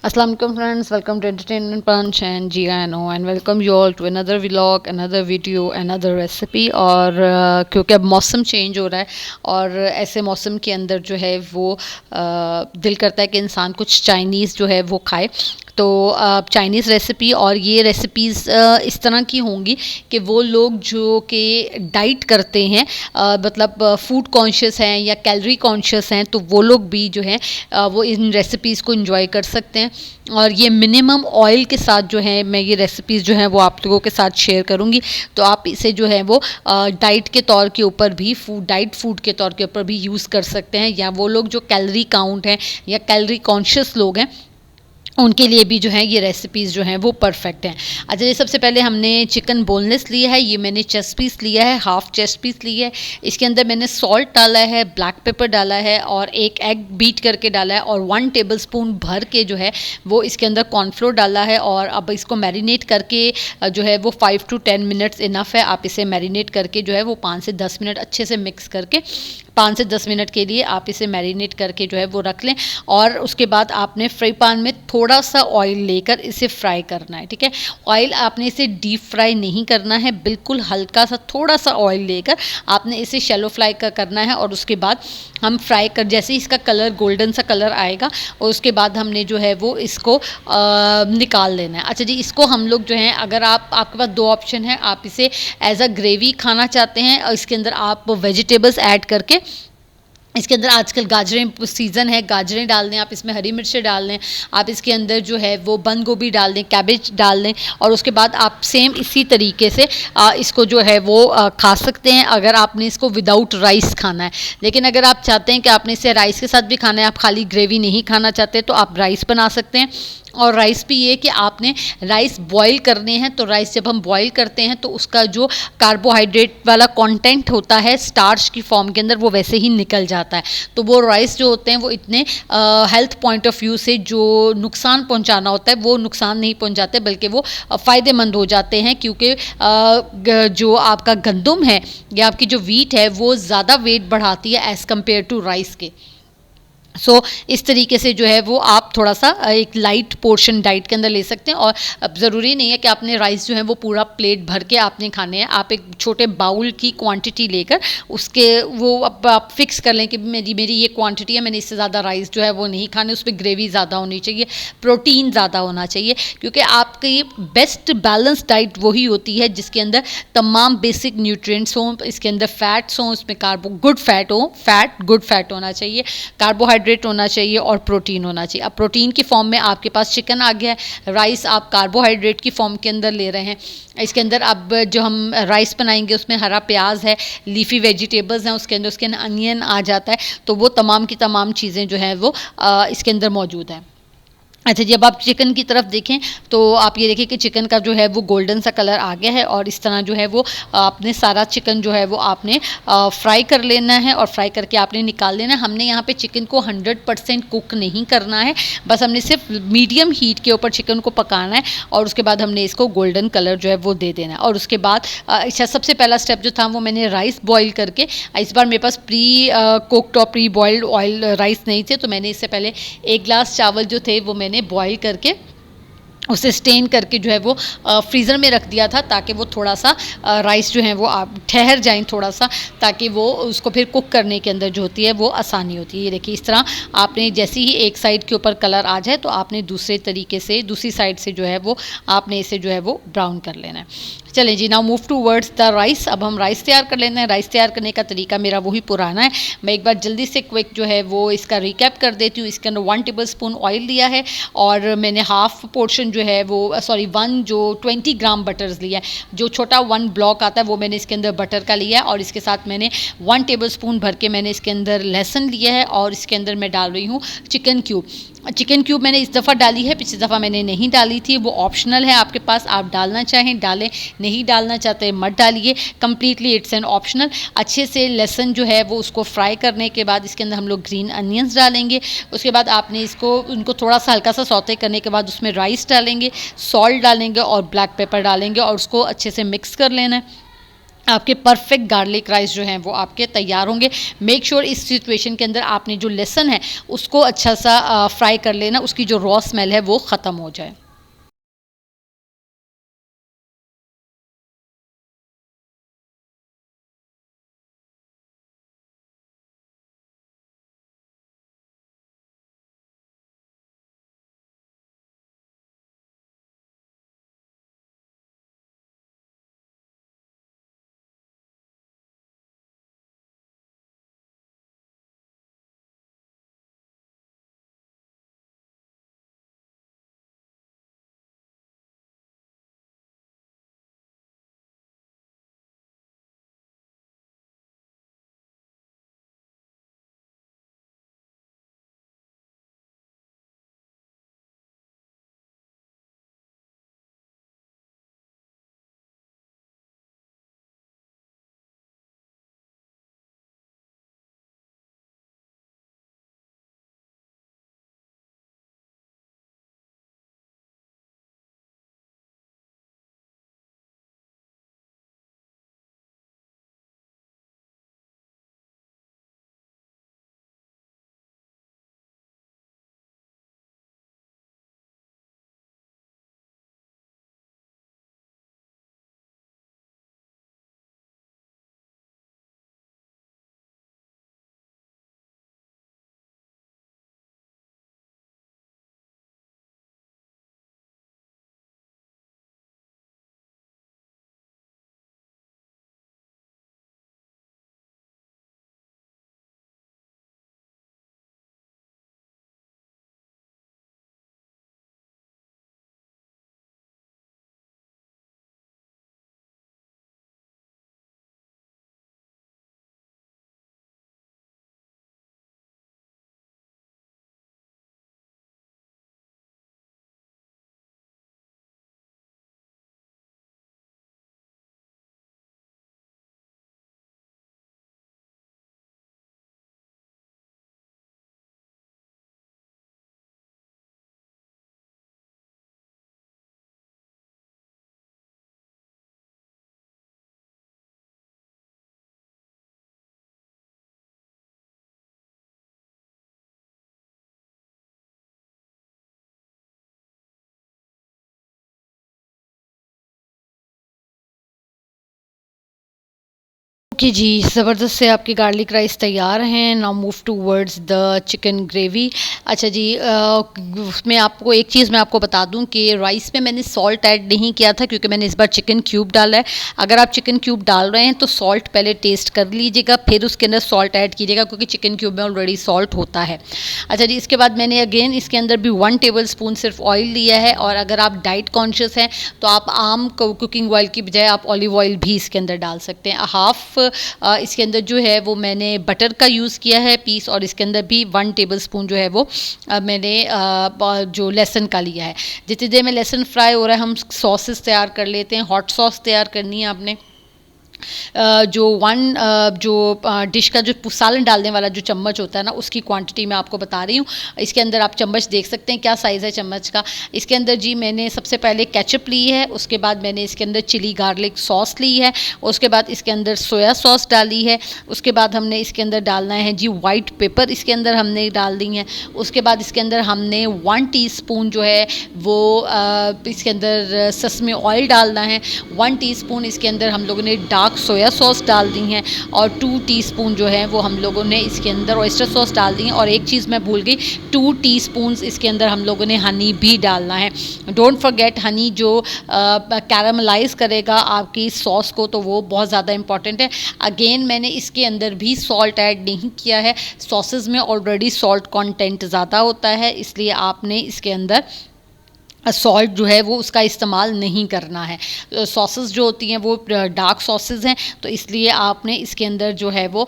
अस्सलाम वालेकुम friends, welcome to entertainment punch and G I know and welcome you all to another vlog, another video, another recipe. और क्योंकि अब मौसम change हो रहा है और ऐसे मौसम के अंदर जो है वो दिल करता है कि इंसान कुछ चाइनीज़ जो है वो खाए। तो चाइनीज़ रेसिपी और ये रेसिपीज़ इस तरह की होंगी कि वो लोग जो कि डाइट करते हैं, मतलब फूड कॉन्शियस हैं या कैलोरी कॉन्शियस हैं, तो वो लोग भी जो है वो इन रेसिपीज़ को इंजॉय कर सकते हैं। और ये मिनिमम ऑयल के साथ जो है मैं ये रेसिपीज़ जो है वो आप लोगों के साथ शेयर करूँगी। तो आप इसे जो है वो डाइट के तौर के ऊपर भी, डाइट फूड के तौर के ऊपर भी यूज़ कर सकते हैं, या वो लोग जो कैलोरी काउंट हैं या कैलोरी कॉन्शियस लोग हैं उनके लिए भी जो है ये रेसिपीज़ जो हैं वो परफेक्ट हैं। अच्छा, ये सबसे पहले हमने चिकन बोनलेस लिया है, ये मैंने चेस्ट पीस लिया है, हाफ चेस्ट पीस लिया है। इसके अंदर मैंने सॉल्ट डाला है, ब्लैक पेपर डाला है और एक एग बीट करके डाला है और 1 टेबलस्पून भर के जो है वो इसके अंदर कॉर्नफ्लोर डाला है। और अब इसको मैरिनेट करके जो है वो 5 to 10 मिनट्स इनफ है। आप इसे मैरिनेट करके जो है वो 5 से 10 मिनट अच्छे से मिक्स करके 5 से 10 मिनट के लिए आप इसे मैरिनेट करके जो है वो रख लें। और उसके बाद आपने फ्राई पैन में थोड़ा सा ऑयल लेकर इसे फ्राई करना है, ठीक है। ऑयल आपने इसे डीप फ्राई नहीं करना है, बिल्कुल हल्का सा थोड़ा सा ऑयल लेकर आपने इसे शैलो फ्राई करना है। और उसके बाद हम फ्राई कर, जैसे ही इसका कलर गोल्डन सा कलर आएगा और उसके बाद हमने जो है वो इसको निकाल लेना है। अच्छा जी, इसको हम लोग जो है, अगर आपके पास 2 ऑप्शन है, आप इसे एज अ ग्रेवी खाना चाहते हैं और इसके अंदर आप वेजिटेबल्स ऐड करके, इसके अंदर आजकल गाजरें सीज़न है, गाजरें डाल दें, आप इसमें हरी मिर्चें डाल दें, आप इसके अंदर जो है वो बंद गोभी डाल दें, कैबेज डाल दें। और उसके बाद आप सेम इसी तरीके से इसको जो है वो खा सकते हैं, अगर आपने इसको विदाउट राइस खाना है। लेकिन अगर आप चाहते हैं कि आपने इसे राइस के साथ भी खाना है, आप खाली ग्रेवी नहीं खाना चाहते, तो आप राइस बना सकते हैं। और राइस भी ये कि आपने राइस बॉईल करने हैं, तो राइस जब हम बॉईल करते हैं तो उसका जो कार्बोहाइड्रेट वाला कंटेंट होता है स्टार्च की फॉर्म के अंदर, वो वैसे ही निकल जाता है। तो वो राइस जो होते हैं वो इतने हेल्थ पॉइंट ऑफ व्यू से जो नुकसान पहुंचाना होता है वो नुकसान नहीं पहुंचाते, बल्कि वो फ़ायदेमंद हो जाते हैं। क्योंकि जो आपका गंदम है या आपकी जो वीट है वो ज़्यादा वेट बढ़ाती है एज़ कम्पेयर टू राइस के। इस तरीके से जो है वो आप थोड़ा सा एक लाइट पोर्शन डाइट के अंदर ले सकते हैं। और अब ज़रूरी नहीं है कि आपने राइस जो है वो पूरा प्लेट भर के आपने खाने हैं। आप एक छोटे बाउल की क्वांटिटी लेकर उसके वो अब आप फिक्स कर लें कि मेरी ये क्वांटिटी है, मैंने इससे ज़्यादा राइस जो है वो नहीं खाने, उसमें ग्रेवी ज़्यादा होनी चाहिए, प्रोटीन ज़्यादा होना चाहिए। क्योंकि आपकी बेस्ट बैलेंस डाइट वही होती है जिसके अंदर तमाम बेसिक न्यूट्रिएंट्स हों, इसके अंदर फैट्स हों, इसमें गुड फैट होना चाहिए, कार्बोहाइड्रेट होना चाहिए और प्रोटीन होना चाहिए। अब प्रोटीन की फॉर्म में आपके पास चिकन आ गया है, राइस आप कार्बोहाइड्रेट की फॉर्म के अंदर ले रहे हैं। इसके अंदर अब जो हम राइस बनाएंगे उसमें हरा प्याज है, लीफी वेजिटेबल्स हैं, उसके अंदर अनियन आ जाता है। तो वो तमाम की तमाम चीज़ें जो हैं वो इसके अंदर मौजूद हैं। अच्छा, जब आप चिकन की तरफ देखें तो आप ये देखिए कि चिकन का जो है वो गोल्डन सा कलर आ गया है। और इस तरह जो है वो आपने सारा चिकन जो है वो आपने फ्राई कर लेना है और फ्राई करके आपने निकाल लेना है। हमने यहाँ पे चिकन को 100% कुक नहीं करना है, बस हमने सिर्फ मीडियम हीट के ऊपर चिकन को पकाना है और उसके बाद हमने इसको गोल्डन कलर जो है वो दे देना है। और उसके बाद अच्छा, सबसे पहला स्टेप जो था वो मैंने राइस बॉयल करके, इस बार मेरे पास प्री कुकड और प्री बॉयल्ड ऑयल राइस नहीं थे, तो मैंने इससे पहले 1 ग्लास चावल जो थे वो मैंने बॉईल करके उसे स्टेन करके जो है वो फ्रीज़र में रख दिया था, ताकि वो थोड़ा सा राइस जो है वो आप ठहर जाएं थोड़ा सा, ताकि वो उसको फिर कुक करने के अंदर जो होती है वो आसानी होती है। ये देखिए, इस तरह आपने जैसे ही एक साइड के ऊपर कलर आ जाए तो आपने दूसरे तरीके से दूसरी साइड से जो है वो आपने इसे जो है वो ब्राउन कर लेना है। चलें जी, now move towards the rice. अब हम राइस तैयार कर लेते हैं। राइस तैयार करने का तरीका मेरा वही पुराना है, मैं एक बार जल्दी से क्विक जो है वो इसका रिकैप कर देती हूँ। इसके अंदर 1 टेबलस्पून ऑयल लिया है और मैंने हाफ पोर्शन जो है वो 1 जो 20 ग्राम बटर्स लिया है, जो छोटा 1 ब्लॉक आता है वो मैंने इसके अंदर बटर का लिया है। और इसके साथ मैंने 1 टेबलस्पून भर के मैंने इसके अंदर लहसुन लिया है और इसके अंदर मैं डाल रही हूँ चिकन क्यूब मैंने इस दफ़ा डाली है, पिछली दफ़ा मैंने नहीं डाली थी। वो ऑप्शनल है आपके पास, आप डालना चाहें डालें, नहीं डालना चाहते मत डालिए, कम्प्लीटली इट्स एन ऑप्शनल। अच्छे से लहसुन जो है वो उसको फ्राई करने के बाद इसके अंदर हम लोग ग्रीन अनियंस डालेंगे। उसके बाद आपने उनको थोड़ा सा हल्का सा सौते करने के बाद उसमें राइस डालेंगे, सॉल्ट डालेंगे और ब्लैक पेपर डालेंगे और उसको अच्छे से मिक्स कर लेना है। आपके परफेक्ट गार्लिक राइस जो हैं वो आपके तैयार होंगे। मेक श्योर इस सिचुएशन के अंदर आपने जो लहसुन है उसको अच्छा सा फ्राई कर लेना, उसकी जो रॉ स्मेल है वो ख़त्म हो जाए। ओके जी, ज़बरदस्त से आपके गार्लिक राइस तैयार हैं। Now move towards the chicken gravy. अच्छा जी, उसमें आपको एक चीज़ मैं आपको बता दूं कि राइस में मैंने सॉल्ट ऐड नहीं किया था क्योंकि मैंने इस बार चिकन क्यूब डाला है। अगर आप चिकन क्यूब डाल रहे हैं तो सॉल्ट पहले टेस्ट कर लीजिएगा, फिर उसके अंदर सॉल्ट ऐड कीजिएगा क्योंकि चिकन क्यूब में ऑलरेडी सॉल्ट होता है। अच्छा जी, इसके बाद मैंने अगेन इसके अंदर भी 1 टेबल स्पून सिर्फ ऑयल लिया है, और अगर आप डाइट कॉन्शियस हैं तो आप आम कुकिंग ऑयल की बजाय आप ऑलिव ऑयल भी इसके अंदर डाल सकते हैं। हाफ इसके अंदर जो है वो मैंने बटर का यूज़ किया है पीस, और इसके अंदर भी 1 टेबल स्पून जो है वो मैंने जो लहसुन का लिया है। जितनी देर में लहसुन फ्राई हो रहा है हम सॉसेस तैयार कर लेते हैं। हॉट सॉस तैयार करनी है आपने। जो डिश का जो सालन डालने वाला जो चम्मच होता है ना, उसकी क्वांटिटी मैं आपको बता रही हूँ। इसके अंदर आप चम्मच देख सकते हैं क्या साइज़ है चम्मच का। इसके अंदर जी मैंने सबसे पहले केचप ली है, उसके बाद मैंने इसके अंदर चिली गार्लिक सॉस ली है, उसके बाद इसके अंदर सोया सॉस डाली है, उसके बाद हमने इसके अंदर डालना है जी वाइट पेपर, इसके अंदर हमने डाल दी है। उसके बाद इसके अंदर हमने 1 टीस्पून जो है वो इसके अंदर ससमी ऑयल डालना है। 1 टीस्पून इसके अंदर हम लोगों ने डार्क सोया सॉस डाल दी हैं, और 2 टीस्पून जो है वो हम लोगों ने इसके अंदर ऑयस्टर सॉस डाल दी है। और एक चीज़ मैं भूल गई, 2 टीस्पून्स इसके अंदर हम लोगों ने हनी भी डालना है। डोंट फॉरगेट हनी, जो कैरामलाइज करेगा आपकी सॉस को, तो वो बहुत ज़्यादा इंपॉर्टेंट है। अगेन मैंने इसके अंदर भी सॉल्ट ऐड नहीं किया है, सॉसेस में ऑलरेडी सॉल्ट कंटेंट ज़्यादा होता है, इसलिए आपने इसके अंदर सॉल्ट जो है वो उसका इस्तेमाल नहीं करना है। सॉसेस जो होती हैं वो डार्क सॉसेस हैं, तो इसलिए आपने इसके अंदर जो है वो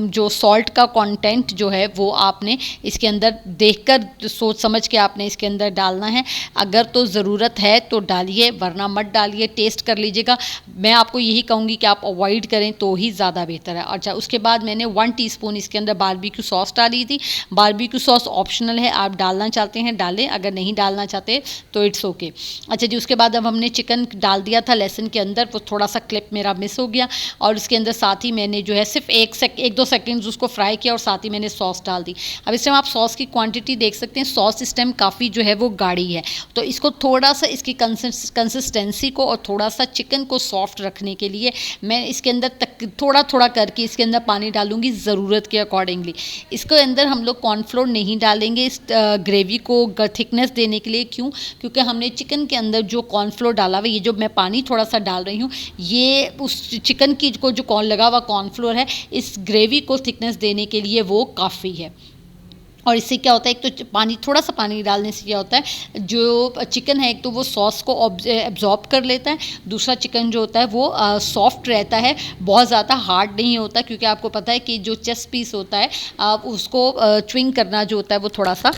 जो सॉल्ट का कंटेंट जो है वो आपने इसके अंदर देखकर सोच समझ के आपने इसके अंदर डालना है। अगर तो ज़रूरत है तो डालिए, वरना मत डालिए, टेस्ट कर लीजिएगा। मैं आपको यही कहूँगी कि आप अवॉइड करें तो ही ज़्यादा बेहतर है। अच्छा, उसके बाद मैंने 1 टीस्पून इसके अंदर बारबेक्यू सॉस डाली थी। बारबेक्यू सॉस ऑप्शनल है, आप डालना चाहते हैं डालें, अगर नहीं डालना चाहते चाहते तो इट्स ओके। अच्छा जी, उसके बाद अब हमने चिकन डाल दिया था लहसुन के अंदर, वो थोड़ा सा क्लिप मेरा मिस हो गया, और उसके अंदर साथ ही मैंने जो है सिर्फ एक दो सेकेंड्स उसको फ्राई किया और साथ ही मैंने सॉस डाल दी। अब इस टाइम आप सॉस की क्वांटिटी देख सकते हैं, सॉस इस टाइम काफ़ी जो है वो गाढ़ी है, तो इसको थोड़ा सा इसकी कंसिस्टेंसी को और थोड़ा सा चिकन को सॉफ्ट रखने के लिए मैं इसके अंदर थोड़ा थोड़ा करके इसके अंदर पानी डालूंगी ज़रूरत के अकॉर्डिंगली। इसके अंदर हम लोग कॉर्नफ्लोर नहीं डालेंगे इस ग्रेवी को थिकनेस देने के लिए। क्यों? क्योंकि हमने चिकन के अंदर जो कॉर्नफ्लोर डाला हुआ, ये जो मैं पानी थोड़ा सा डाल रही हूँ, ये उस चिकन की को जो कॉर्न लगा हुआ कॉर्नफ्लोर है, इस ग्रेवी को थिकनेस देने के लिए वो काफ़ी है। और इससे क्या होता है, एक तो पानी थोड़ा सा पानी डालने से क्या होता है, जो चिकन है एक तो वो सॉस को एब्जॉर्ब कर लेता है, दूसरा चिकन जो होता है वो सॉफ्ट रहता है, बहुत ज़्यादा हार्ड नहीं होता, क्योंकि आपको पता है कि जो चेस्ट पीस होता है उसको च्विंग करना जो होता है वो थोड़ा सा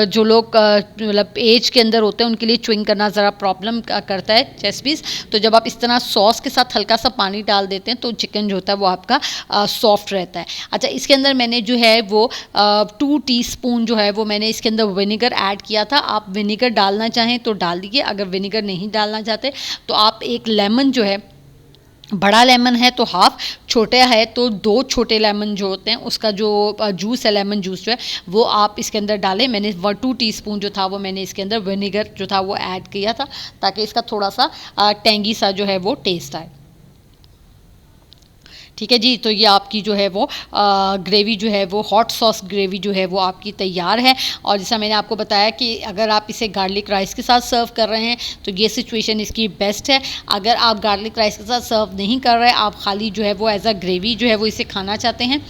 जो लोग मतलब एज के अंदर होते हैं उनके लिए च्विंग करना ज़रा प्रॉब्लम करता है चेस्ट पीस। तो जब आप इस तरह सॉस के साथ हल्का सा पानी डाल देते हैं तो चिकन जो होता है वो आपका सॉफ्ट रहता है। अच्छा, इसके अंदर मैंने जो है वो 2 टीस्पून जो है वो मैंने इसके अंदर विनेगर ऐड किया था। आप विनेगर डालना चाहें तो डाल दीजिए, अगर विनेगर नहीं डालना चाहते तो आप एक लेमन जो है, बड़ा लेमन है तो हाफ, छोटा है तो 2 छोटे लेमन जो होते हैं उसका जो जूस है, लेमन जूस जो है वो आप इसके अंदर डालें। मैंने 2 टीस्पून जो था वो मैंने इसके अंदर विनेगर जो था वो ऐड किया था, ताकि इसका थोड़ा सा टेंगी सा जो है वो टेस्ट आए। ठीक है जी, तो ये आपकी जो है वो ग्रेवी जो है वो हॉट सॉस ग्रेवी जो है वो आपकी तैयार है। और जैसा मैंने आपको बताया कि अगर आप इसे गार्लिक राइस के साथ सर्व कर रहे हैं तो ये सिचुएशन इसकी बेस्ट है। अगर आप गार्लिक राइस के साथ सर्व नहीं कर रहे, आप खाली जो है वो एज अ ग्रेवी जो है वो इसे खाना चाहते हैं,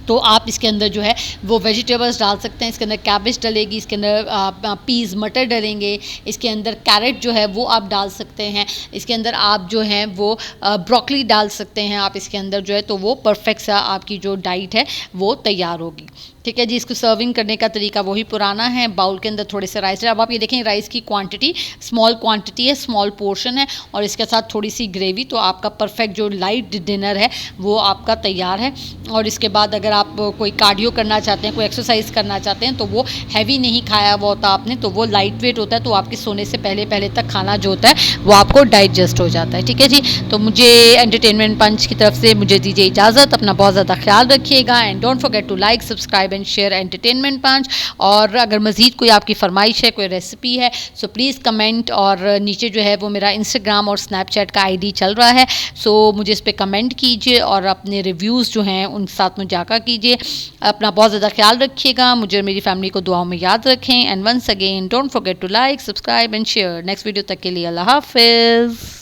तो आप इसके अंदर जो है वो वेजिटेबल्स डाल सकते हैं। इसके अंदर कैबेज डलेगी, इसके अंदर पीस मटर डलेंगे, इसके अंदर कैरेट जो है वो आप डाल सकते हैं, इसके अंदर आप जो है वो ब्रोकली डाल सकते हैं आप इसके अंदर जो है, तो वो परफेक्ट सा आपकी जो डाइट है वो तैयार होगी। ठीक है जी, इसको सर्विंग करने का तरीका वही पुराना है, बाउल के अंदर थोड़े से राइस। अब आप ये देखें राइस की क्वांटिटी स्मॉल क्वांटिटी है, स्मॉल पोर्शन है, और इसके साथ थोड़ी सी ग्रेवी, तो आपका परफेक्ट जो लाइट डिनर है वो आपका तैयार है। और इसके बाद अगर आप कोई कार्डियो करना चाहते हैं, कोई एक्सरसाइज करना चाहते हैं, तो वो हैवी नहीं खाया हुआ होता आपने, तो वो लाइट वेट होता है, तो आपके सोने से पहले पहले तक खाना जो होता है वो आपको डाइजेस्ट हो जाता है। ठीक है जी, तो मुझे एंटरटेनमेंट पंच की तरफ से मुझे दीजिए इजाज़त। अपना बहुत ज़्यादा ख्याल रखिएगा, and don't forget to like, subscribe and share entertainment punch. और अगर मज़ीद कोई आपकी फरमाइश है, कोई रेसिपी है, सो प्लीज़ कमेंट, और नीचे जो है वो मेरा इंस्टाग्राम और स्नैपचैट का आईडी चल रहा है, सो मुझे इस पर कमेंट कीजिए और अपने रिव्यूज़ जो हैं उन साथ में जाकर कीजिए। अपना बहुत ज़्यादा ख्याल रखिएगा, मुझे और मेरी फैमिली को दुआओं में याद रखें, and once again don't forget to like, subscribe and share. Next video तक के लिए अल्लाह हाफिज़।